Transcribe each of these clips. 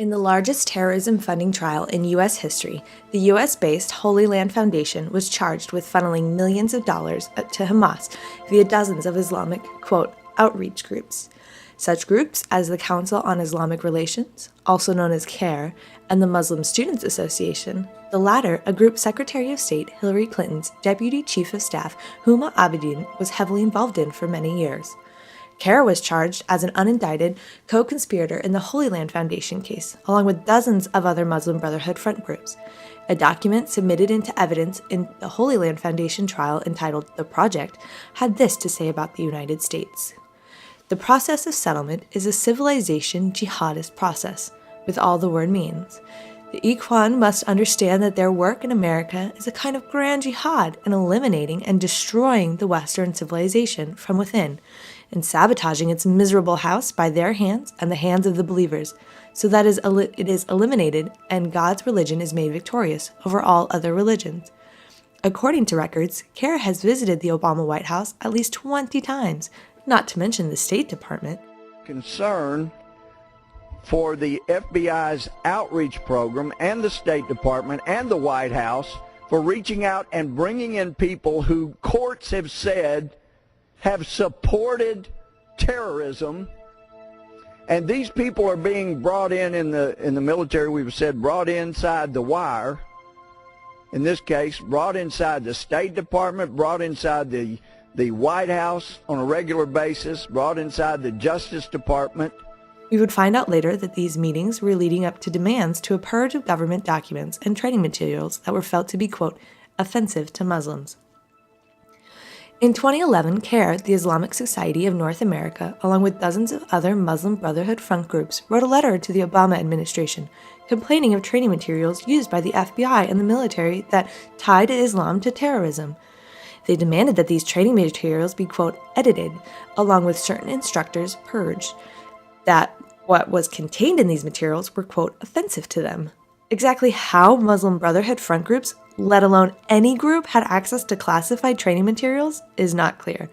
In the largest terrorism funding trial in U.S. history, the U.S.-based Holy Land Foundation was charged with funneling millions of dollars to Hamas via dozens of Islamic, quote, outreach groups. Such groups as the Council on Islamic Relations, also known as CARE, and the Muslim Students Association, the latter a group Secretary of State Hillary Clinton's Deputy Chief of Staff Huma Abedin was heavily involved in for many years. CARE was charged as an unindicted co-conspirator in the Holy Land Foundation case, along with dozens of other Muslim Brotherhood front groups. A document submitted into evidence in the Holy Land Foundation trial entitled The Project had this to say about the United States. The process of settlement is a civilization jihadist process, with all the word means. The Ikhwan must understand that their work in America is a kind of grand jihad in eliminating and destroying the Western civilization from within, and sabotaging its miserable house by their hands and the hands of the believers, so that it is eliminated and God's religion is made victorious over all other religions. According to records, CARE has visited the Obama White House at least 20 times, not to mention the State Department. Concern for the FBI's outreach program and the State Department and the White House for reaching out and bringing in people who courts have said have supported terrorism, and these people are being brought in the military, we've said, brought inside the wire. In this case, brought inside the State Department, brought inside the White House on a regular basis, brought inside the Justice Department. We would find out later that these meetings were leading up to demands to a purge of government documents and training materials that were felt to be, quote, offensive to Muslims. In 2011, CARE, the Islamic Society of North America, along with dozens of other Muslim Brotherhood front groups, wrote a letter to the Obama administration complaining of training materials used by the FBI and the military that tied Islam to terrorism. They demanded that these training materials be, quote, edited, along with certain instructors purged, that what was contained in these materials were, quote, offensive to them. Exactly how Muslim Brotherhood front groups, let alone any group, had access to classified training materials is not clear.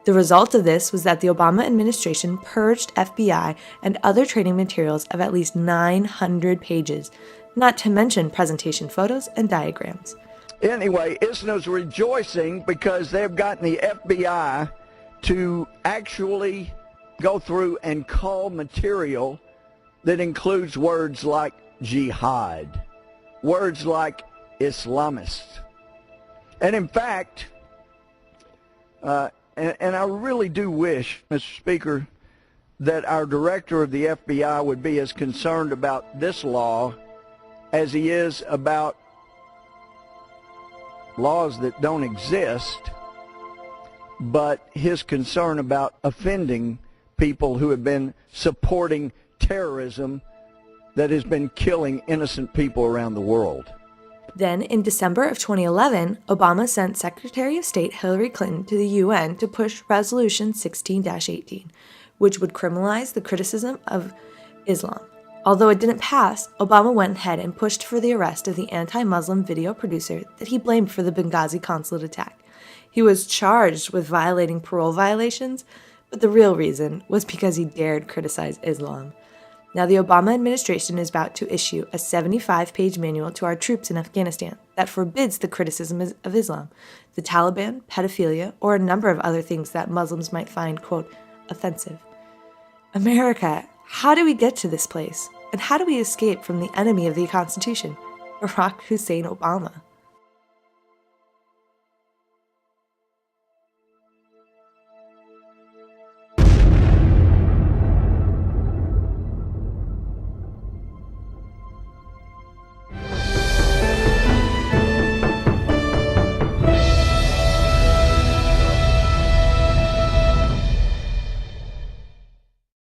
The result of this was that the Obama administration purged FBI and other training materials of at least 900 pages, not to mention presentation photos and diagrams. Anyway, ISNA's rejoicing because they've gotten the FBI to actually go through and cull material that includes words like jihad, words like Islamist. And in fact, and I really do wish, Mr. Speaker, that our director of the FBI would be as concerned about this law as he is about laws that don't exist, but his concern about offending people who have been supporting terrorism that has been killing innocent people around the world. Then, in December of 2011, Obama sent Secretary of State Hillary Clinton to the UN to push Resolution 16-18, which would criminalize the criticism of Islam. Although it didn't pass, Obama went ahead and pushed for the arrest of the anti-Muslim video producer that he blamed for the Benghazi consulate attack. He was charged with violating parole violations, but the real reason was because he dared criticize Islam. Now, the Obama administration is about to issue a 75-page manual to our troops in Afghanistan that forbids the criticism of Islam, the Taliban, pedophilia, or a number of other things that Muslims might find, quote, offensive. America, how do we get to this place? And how do we escape from the enemy of the Constitution, Barack Hussein Obama?